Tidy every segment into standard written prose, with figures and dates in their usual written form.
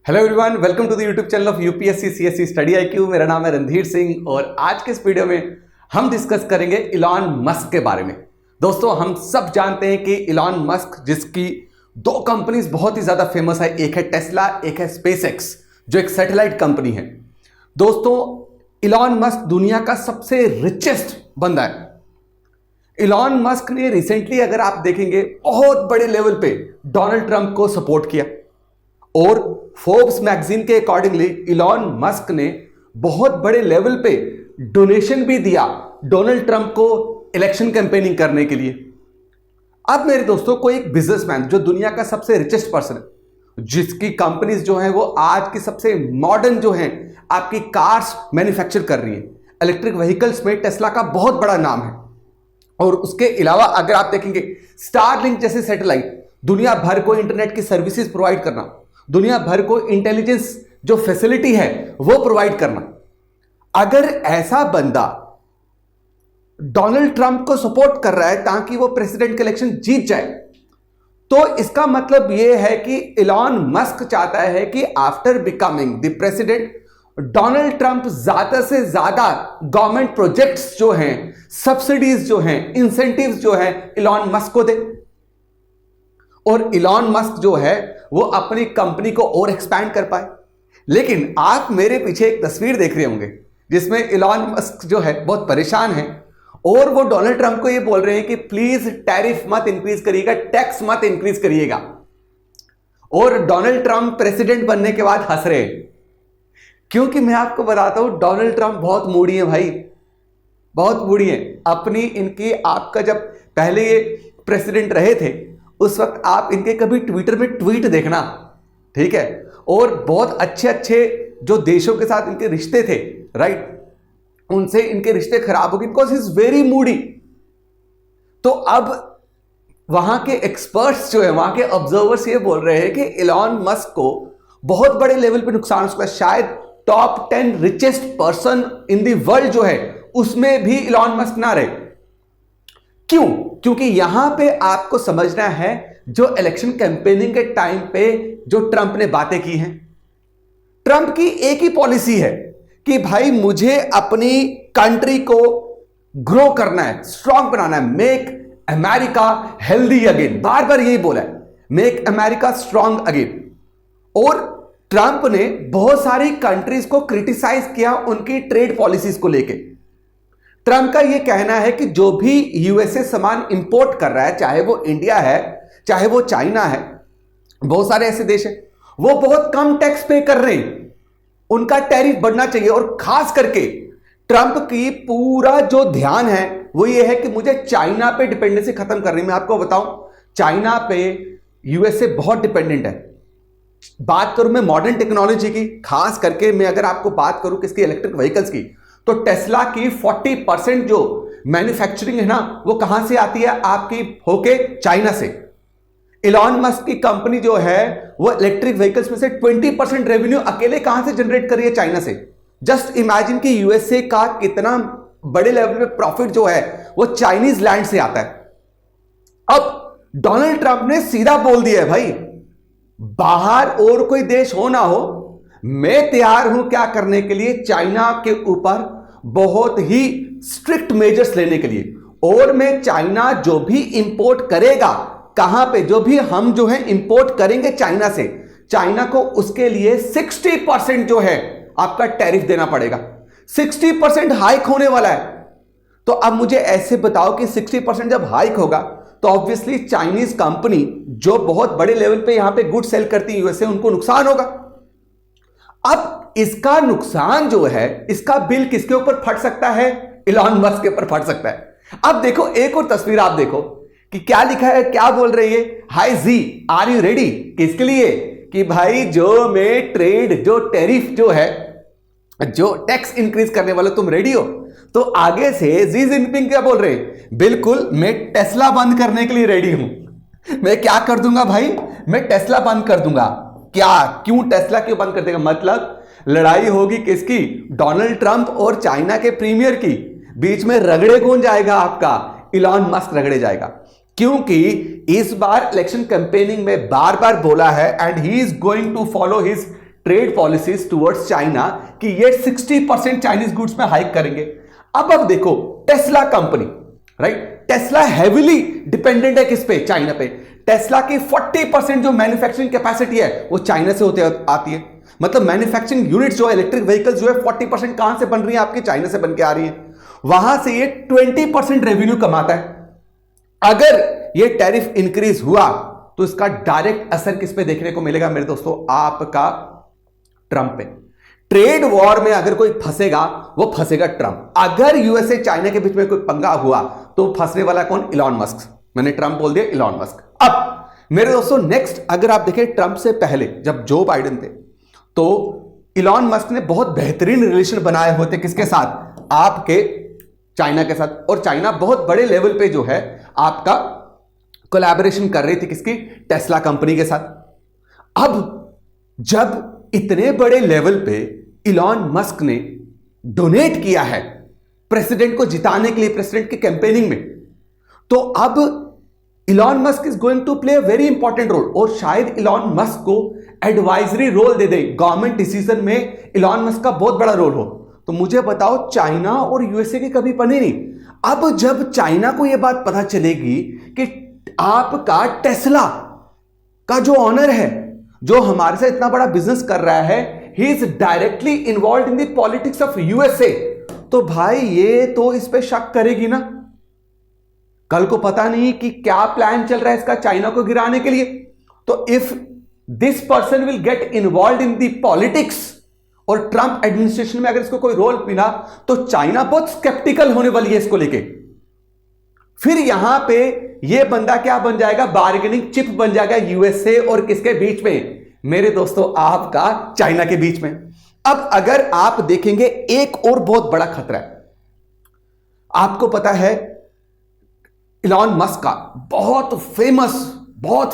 Hello everyone, welcome to the YouTube channel of UPSC CSC study IQ. मेरा नाम है रणधीर सिंह और आज के इस वीडियो में हम डिस्कस करेंगे इलॉन मस्क के बारे में। दोस्तों, हम सब जानते हैं कि इलॉन मस्क, जिसकी दो कंपनीज बहुत ही ज्यादा फेमस है, एक है टेस्ला, एक है स्पेसएक्स जो एक सैटेलाइट कंपनी है। दोस्तों, इलॉन मस्क दुनिया का सबसे रिचेस्ट बंदा है। इलॉन मस्क ने रिसेंटली, अगर आप देखेंगे, बहुत बड़े लेवल पे डोनाल्ड ट्रंप को सपोर्ट किया और फोर्ब्स मैगजीन के अकॉर्डिंगली इलॉन मस्क ने बहुत बड़े लेवल पे डोनेशन भी दिया डोनाल्ड ट्रंप को इलेक्शन कैंपेनिंग करने के लिए। अब मेरे दोस्तों, कोई एक बिजनेसमैन जो दुनिया का सबसे रिचेस्ट पर्सन है, जिसकी कंपनीज जो है वो आज की सबसे मॉडर्न जो है आपकी कार्स मैन्युफैक्चर कर रही है, इलेक्ट्रिक व्हीकल्स में टेस्ला का बहुत बड़ा नाम है। और उसके अलावा अगर आप देखेंगे, स्टारलिंक जैसे सैटेलाइट दुनिया भर को इंटरनेट की सर्विसेज प्रोवाइड करना, दुनिया भर को इंटेलिजेंस जो फैसिलिटी है वो प्रोवाइड करना। अगर ऐसा बंदा डोनाल्ड ट्रंप को सपोर्ट कर रहा है ताकि वो प्रेसिडेंट के इलेक्शन जीत जाए, तो इसका मतलब यह है कि इलॉन मस्क चाहता है कि after becoming the president, Donald Trump ज्यादा से ज्यादा गवर्नमेंट प्रोजेक्ट्स जो हैं, सब्सिडीज जो हैं, इंसेंटिव्स जो हैं, इलॉन मस्क को दे। और इलॉन मस्क जो है वो अपनी कंपनी को और एक्सपैंड कर पाए। लेकिन आप मेरे पीछे एक तस्वीर देख रहे होंगे जिसमें इलॉन मस्क जो है बहुत परेशान है और वो डोनाल्ड ट्रंप को ये बोल रहे हैं कि प्लीज टैरिफ मत इंक्रीज करिएगा, टैक्स मत इंक्रीज करिएगा। और डोनाल्ड ट्रंप प्रेसिडेंट बनने के बाद हंस रहे हैं, क्योंकि मैं आपको बताता हूं डोनाल्ड ट्रंप बहुत मूडी है भाई, बहुत मूडी है। अपनी इनकी, आपका जब पहले ये प्रेसिडेंट रहे थे उस वक्त आप इनके कभी ट्विटर में ट्वीट देखना, ठीक है। और बहुत अच्छे अच्छे जो देशों के साथ इनके रिश्ते थे, राइट, उनसे इनके रिश्ते खराब हो गए because he is very Moody. तो अब वहां के एक्सपर्ट्स जो है, वहां के ऑब्जर्वर्स ये बोल रहे हैं कि इलॉन मस्क को बहुत बड़े लेवल पे नुकसान हो सकता है। शायद top 10 richest person in the world जो है उसमें भी इलॉन मस्क ना रहे। क्यों? क्योंकि यहां पे आपको समझना है जो इलेक्शन कैंपेनिंग के टाइम पे जो ट्रंप ने बातें की हैं, ट्रंप की एक ही पॉलिसी है कि भाई मुझे अपनी कंट्री को ग्रो करना है, स्ट्रांग बनाना है, मेक अमेरिका हेल्दी अगेन। बार बार यही बोला है, मेक अमेरिका स्ट्रांग अगेन। और ट्रंप ने बहुत सारी कंट्रीज को क्रिटिसाइज किया उनकी ट्रेड पॉलिसीज को लेके। ट्रंप का यह कहना है कि जो भी यूएसए सामान इंपोर्ट कर रहा है, चाहे वो इंडिया है, चाहे वो चाइना है, बहुत सारे ऐसे देश हैं, वो बहुत कम टैक्स पे कर रहे हैं, उनका टैरिफ बढ़ना चाहिए। और खास करके ट्रंप की पूरा जो ध्यान है वो ये है कि मुझे चाइना पे डिपेंडेंसी खत्म करनी। मैं आपको बताऊं, चाइना पे यूएसए बहुत डिपेंडेंट है। बात करूं मैं मॉडर्न टेक्नोलॉजी की, खास करके मैं अगर आपको बात करूं किसकी, इलेक्ट्रिक व्हीकल्स की, तो टेस्ला की 40% जो मैन्युफैक्चरिंग है ना, वो कहां से आती है आपकी, होके चाइना से। इलॉन मस्क की कंपनी जो है वो इलेक्ट्रिक व्हीकल्स में से 20% रेवेन्यू अकेले कहां से जनरेट कर रही है, चाइना से। जस्ट इमेजिन कि यूएसए का कितना बड़े लेवल पे प्रॉफिट जो है वो चाइनीज लैंड से आता है। अब डोनाल्ड ट्रंप ने सीधा बोल दिया है, भाई बाहर और कोई देश हो ना हो, मैं तैयार हूं क्या करने के लिए, चाइना के ऊपर बहुत ही स्ट्रिक्ट मेजर्स लेने के लिए। और मैं चाइना जो भी इंपोर्ट करेगा, कहां पे, जो भी हम जो है इंपोर्ट करेंगे चाइना से, चाइना को उसके लिए 60% जो है आपका टैरिफ देना पड़ेगा। 60% हाइक होने वाला है। तो अब मुझे ऐसे बताओ कि 60% जब हाइक होगा तो ऑब्वियसली चाइनीज कंपनी जो बहुत बड़े लेवल पे यहां पे गुड सेल करती है यूएसए, उनको नुकसान होगा। अब इसका नुकसान जो है, इसका बिल किसके ऊपर फट सकता है, इलॉन मस्क के ऊपर फट सकता है। अब देखो एक और तस्वीर आप देखो कि क्या लिखा है, क्या बोल रही है, hi ji are you ready, किसके लिए, कि भाई जो मैं ट्रेड, जो टैरिफ जो है, जो टैक्स इंक्रीज करने वाले, तुम रेडी हो। तो आगे से जी जिनपिंग क्या बोल रहे हैं, बिल्कुल मैं टेस्ला बंद करने के लिए रेडी हूं। मैं क्या कर दूंगा भाई, मैं टेस्ला बंद कर दूंगा। क्या, क्यों टेस्ला क्यों बंद कर देगा, मतलब लड़ाई होगी किसकी, डोनाल्ड ट्रंप और चाइना के प्रीमियर की। बीच में रगड़े कौन जाएगा आपका, इलॉन मस्क रगड़े जाएगा। क्योंकि इस बार इलेक्शन कैंपेनिंग में बार बार बोला है and he is going to follow his trade policies towards China कि ये 60% चाइनीज गुड्स में हाइक करेंगे। अब देखो Tesla company, right, Tesla heavily dependent है किस पे? चाइना पे। टेस्ला की 40% जो मैन्युफैक्चरिंग कैपेसिटी है वो चाइना से होते आती है। मतलब मैन्युफैक्चरिंग यूनिट्स जो इलेक्ट्रिक व्हीकल्स जो है 40% कहां से बन रही है? आपकी चाइना से बन के आ रही है। वहां से ये 20% रेवेन्यू कमाता है। अगर ये टैरिफ इंक्रीज हुआ तो इसका डायरेक्ट असर किस पे देखने को मिलेगा मेरे दोस्तों? आपका ट्रंप पे। ट्रेड वॉर में अगर कोई फंसेगा वो फंसेगा ट्रंप। अगर यूएसए चाइना के बीच में कोई पंगा हुआ तो फंसने वाला कौन? Elon Musk. मैंने ट्रंप बोल दिया, इलॉन मस्क। अब मेरे दोस्तों नेक्स्ट अगर आप देखें, ट्रंप से पहले जब जो बाइडेन थे तो इलॉन मस्क ने बहुत बेहतरीन रिलेशन बनाए होते किसके साथ? आपके चाइना के साथ। और चाइना बहुत बड़े लेवल पे जो है आपका कोलैबोरेशन कर रही थी किसकी? टेस्ला कंपनी के साथ। अब जब इतने बड़े लेवल पे इलॉन मस्क ने डोनेट किया है प्रेसिडेंट को जिताने के लिए, प्रेसिडेंट की कैंपेनिंग में, तो अब Elon Musk is going to play a very important role. और शायद इलॉन मस्क को एडवाइजरी रोल दे दे, गवर्नमेंट डिसीजन में इलॉन मस्क का बहुत बड़ा रोल हो। तो मुझे बताओ, चाइना और यूएसए की कभी बनी नहीं। अब जब चाइना को यह बात पता चलेगी कि आपका टेस्ला का जो ऑनर है, जो हमारे साथ इतना बड़ा बिजनेस कर रहा है, he is directly involve in the politics of USA, तो भाई ये तो इस पे शक करेगी ना। कल को पता नहीं कि क्या प्लान चल रहा है इसका चाइना को गिराने के लिए। तो if this person will get involve in the politics और ट्रंप एडमिनिस्ट्रेशन में अगर इसको कोई रोल मिला तो चाइना बहुत स्केप्टिकल होने वाली है इसको लेके। फिर यहां पे ये बंदा क्या बन जाएगा? बार्गेनिंग चिप बन जाएगा यूएसए और किसके बीच में? मेरे दोस्तों आपका चाइना के बीच में। अब अगर आप देखेंगे एक और बहुत बड़ा खतरा है। आपको पता है इलॉन मस्क का बहुत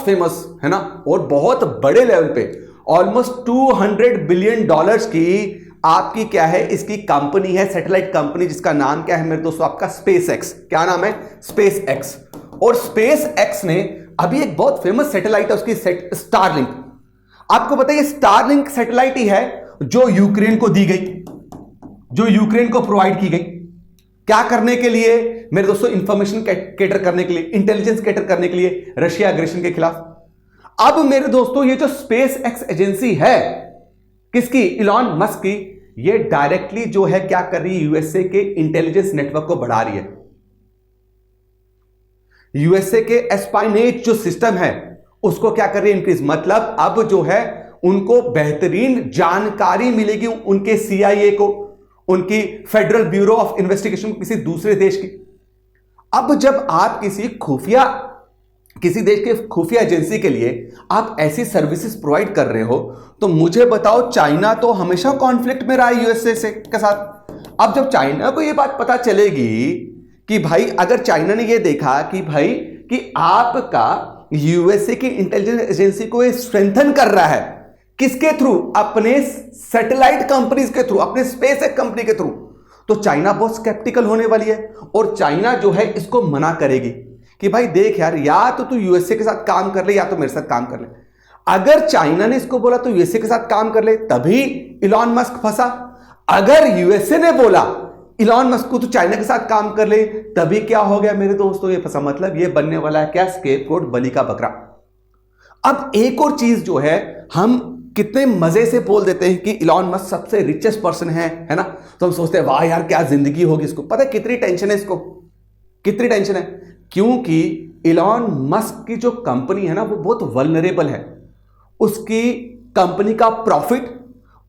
फेमस है ना, और बहुत बड़े लेवल पे ऑलमोस्ट $200 बिलियन की आपकी क्या है, इसकी कंपनी है, सैटेलाइट कंपनी, जिसका नाम क्या है मेरे दोस्तों? आपका स्पेस एक्स। क्या नाम है? Space x. और स्पेस एक्स ने अभी एक बहुत फेमस सैटेलाइट है उसकी, स्टारलिंक। आपको पता है ये स्टारलिंक सैटेलाइट ही है जो यूक्रेन को दी गई, जो यूक्रेन को प्रोवाइड की गई। क्या करने के लिए मेरे दोस्तों? इंफॉर्मेशन कैटर करने के लिए, इंटेलिजेंस कैटर करने के लिए रशिया अग्रेशन के खिलाफ। अब मेरे दोस्तों ये जो स्पेस एक्स एजेंसी है किसकी? इलॉन मस्क की। ये डायरेक्टली जो है क्या कर रही है? यूएसए के इंटेलिजेंस नेटवर्क को बढ़ा रही है। यूएसए के एस्पाइनेट जो सिस्टम है उसको क्या कर रही है? इंक्रीज। मतलब अब जो है उनको बेहतरीन जानकारी मिलेगी उनके सीआईए को, उनकी फेडरल ब्यूरो ऑफ इन्वेस्टिगेशन, किसी दूसरे देश की। अब जब आप किसी देश के खुफिया एजेंसी के लिए आप ऐसी सर्विसेज प्रोवाइड कर रहे हो, तो मुझे बताओ चाइना तो हमेशा कॉन्फ्लिक्ट में रहा है यूएसए से के साथ। अब जब चाइना को यह बात पता चलेगी कि भाई, अगर चाइना ने यह देखा कि भाई कि आपका यूएसए की इंटेलिजेंस एजेंसी को ये स्ट्रेंथन कर रहा है, किसके थ्रू? अपने सैटेलाइट कंपनीज के थ्रू, अपने स्पेस एक्स कंपनी के थ्रू, तो चाइना बहुत स्केप्टिकल होने वाली है। और चाइना जो है इसको मना करेगी कि भाई देख यार, या तो तू यूएसए के साथ काम कर ले या तो मेरे साथ काम कर ले। अगर चाइना ने इसको बोला तो यूएसए के साथ काम कर ले, तभी इलॉन मस्क फंसा। अगर यूएसए ने बोला इलॉन मस्क को तो चाइना के साथ काम कर ले, तभी क्या हो गया मेरे दोस्तों? ये फंसा। मतलब ये बनने वाला है क्या? स्केपगोट, बलि का बकरा। अब एक और चीज जो है, हम कितने मजे से बोल देते हैं कि इलॉन मस्क सबसे रिचेस्ट पर्सन है ना, तो हम सोचते हैं वाह यार क्या जिंदगी होगी इसको। पता है कितनी टेंशन है इसको? कितनी टेंशन है? क्योंकि इलॉन मस्क की जो कंपनी है ना वो बहुत वल्नरेबल है। उसकी कंपनी का प्रॉफिट,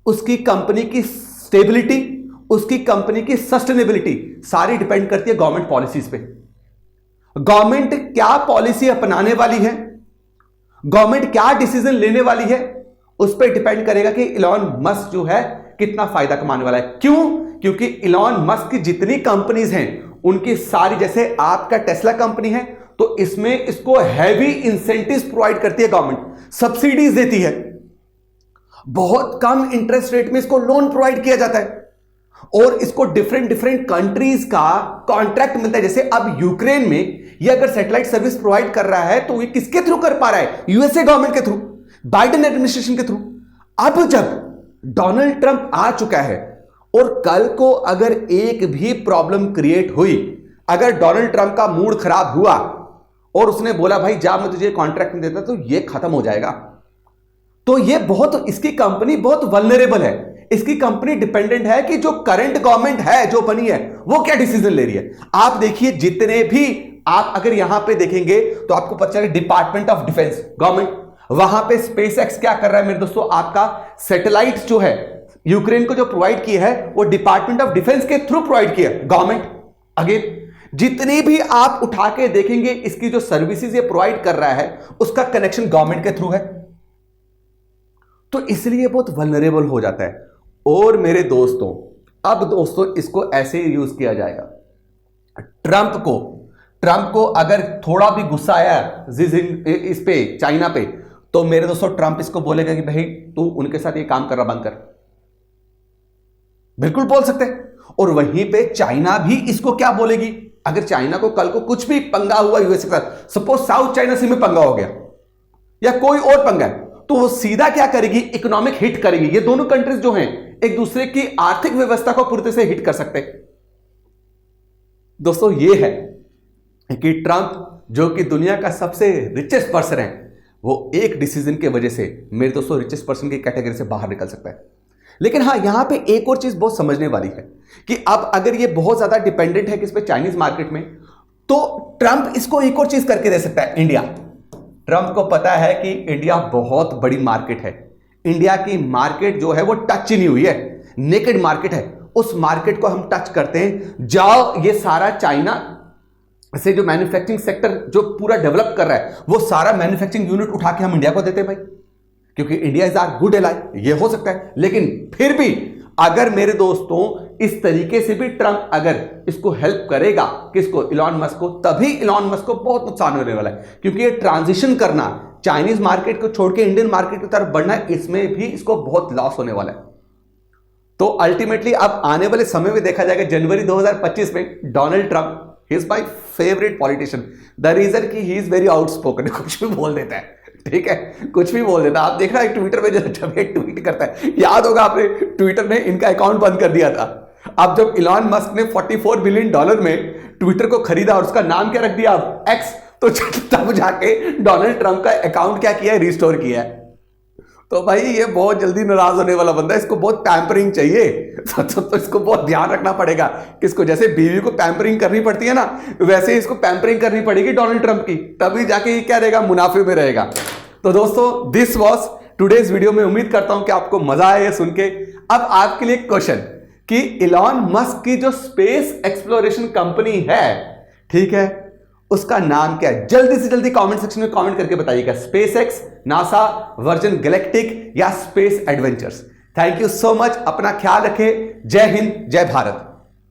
उसकी कंपनी की स्टेबिलिटी, उसकी कंपनी की सस्टेनेबिलिटी सारी डिपेंड करती है गवर्नमेंट पॉलिसीज पे। गवर्नमेंट क्या पॉलिसी अपनाने वाली है, गवर्नमेंट क्या डिसीजन लेने वाली है, उस पर डिपेंड करेगा कि इलॉन मस्क जो है कितना फायदा कमाने वाला है। क्यों? क्योंकि इलॉन मस्क की जितनी कंपनीज हैं उनकी सारी, जैसे आपका टेस्ला कंपनी है तो इसमें इसको हैवी इंसेंटिव्स प्रोवाइड करती है गवर्नमेंट, सब्सिडीज देती है, बहुत कम इंटरेस्ट रेट में इसको लोन प्रोवाइड किया जाता है, और इसको डिफरेंट कंट्रीज का कॉन्ट्रैक्ट मिलता है। जैसे अब यूक्रेन में ये अगर सैटेलाइट सर्विस प्रोवाइड कर रहा है तो ये किसके थ्रू कर पा रहा है? यूएसए गवर्नमेंट के थ्रू, बाइडेन एडमिनिस्ट्रेशन के थ्रू। अब जब डोनाल्ड ट्रंप आ चुका है और कल को अगर एक भी प्रॉब्लम क्रिएट हुई, अगर डोनाल्ड ट्रंप का मूड खराब हुआ और उसने बोला भाई जा मैं तुझे कॉन्ट्रैक्ट नहीं देता, तो ये खत्म हो जाएगा। तो ये बहुत, इसकी कंपनी बहुत वल्नरेबल है, इसकी कंपनी डिपेंडेंट है कि जो करंट गवर्नमेंट है जो बनी है वो क्या डिसीजन ले रही है। आप देखिए जितने भी, आप अगर यहां पे देखेंगे तो आपको पता चलेगा डिपार्टमेंट ऑफ डिफेंस गवर्नमेंट, वहां पे स्पेस एक्स क्या कर रहा है मेरे दोस्तों, आपका सैटेलाइट जो है यूक्रेन को जो प्रोवाइड किया है वो डिपार्टमेंट ऑफ डिफेंस के थ्रू प्रोवाइड किया गवर्नमेंट। अगेन जितनी भी आप उठा के देखेंगे इसकी जो सर्विसेज ये प्रोवाइड कर रहा है उसका कनेक्शन गवर्नमेंट के थ्रू है, तो इसलिए बहुत वल्नरेबल हो जाता है। और मेरे दोस्तों अब दोस्तों इसको ऐसे यूज किया जाएगा, ट्रंप को अगर थोड़ा भी गुस्सा आया इस पे चाइना पे, तो मेरे दोस्तों ट्रंप इसको बोलेगा कि भाई तू उनके साथ ये काम करना बंद कर, बिल्कुल बोल सकते हैं। और वहीं पे चाइना भी इसको क्या बोलेगी, अगर चाइना को कल को कुछ भी पंगा हुआ यूएस के साथ, सपोज साउथ चाइना सी में पंगा हो गया या कोई और पंगा है, तो वो सीधा क्या करेगी, इकोनॉमिक हिट करेगी। ये दोनों कंट्रीज जो हैं एक दूसरे की आर्थिक व्यवस्था को पूरी तरह से हिट कर सकते हैं। दोस्तों ये है कि ट्रंप जो कि दुनिया का सबसे रिचेस्ट पर्सन है, वो एक डिसीजन के वजह से मेरे दोस्तों रिचेस्ट पर्सन की कैटेगरी से बाहर निकल सकता है। लेकिन हां यहां पे एक और चीज बहुत समझने वाली है कि अब अगर ये बहुत ज्यादा डिपेंडेंट है किस पे, चाइनीज मार्केट में, तो ट्रंप इसको एक और चीज करके दे सकता है, इंडिया। ट्रंप को पता है कि इंडिया बहुत बड़ी मार्केट है, इंडिया की मार्केट जो है वो टच ही नहीं हुई है, नेकेड मार्केट है, उस मार्केट को हम टच करते हैं। जाओ ये सारा चाइना से जो मैन्युफैक्चरिंग सेक्टर जो पूरा डेवलप कर रहा है वो सारा मैन्युफैक्चरिंग यूनिट उठा के हम इंडिया को देते हैं भाई, क्योंकि India is our good ally, ये हो सकता है। लेकिन फिर भी अगर मेरे दोस्तों इस तरीके से भी ट्रंप अगर इसको हेल्प करेगा, किसको, इलॉन मस्क को, तभी इलॉन मस्क को बहुत नुकसान होने वाला है, क्योंकि ये ट्रांजिशन करना, चाइनीज मार्केट को छोड़ के इंडियन मार्केट की तरफ बढ़ना, इसमें भी इसको बहुत लॉस होने वाला है। तो अल्टीमेटली अब आने वाले समय में देखा जाएगा, जनवरी 2025 में Donald Trump, he is my favourite politician, the reason कि ही इज वेरी आउटस्पोकन, कुछ भी बोल देता है, ठीक है, कुछ भी बोल देता है। आप देख रहे हैं ट्विटर पे जब ये ट्वीट करता है, याद होगा आपने ट्विटर ने इनका अकाउंट बंद कर दिया था। अब जब इलॉन मस्क ने $44 बिलियन में ट्विटर को खरीदा और उसका नाम क्या रख दिया अब, एक्स, तो तब जाके डोनाल्ड ट्रंप का अकाउंट क्या किया है, रिस्टोर किया है। तो भाई ये बहुत जल्दी नाराज होने वाला बंदा है, इसको बहुत पैम्परिंग चाहिए, तो इसको बहुत ध्यान रखना पड़ेगा। किसको, जैसे बीवी को पैम्परिंग करनी पड़ती है ना, वैसे इसको पैम्परिंग करनी पड़ेगी डोनाल्ड ट्रंप की, तभी जाके ये क्या रहेगा, मुनाफे में रहेगा। तो दोस्तों दिस वॉज टुडेज वीडियो में, उम्मीद करता हूं कि आपको मजा आया सुन के। अब आपके लिए क्वेश्चन कि इलॉन मस्क की जो स्पेस एक्सप्लोरेशन कंपनी है, ठीक है, उसका नाम क्या है, जल्दी से जल्दी कमेंट सेक्शन में कमेंट करके बताइएगा, SpaceX, NASA, Virgin Galactic या Space Adventures. Thank you so much, अपना ख्याल रखें, जय हिंद, जय भारत।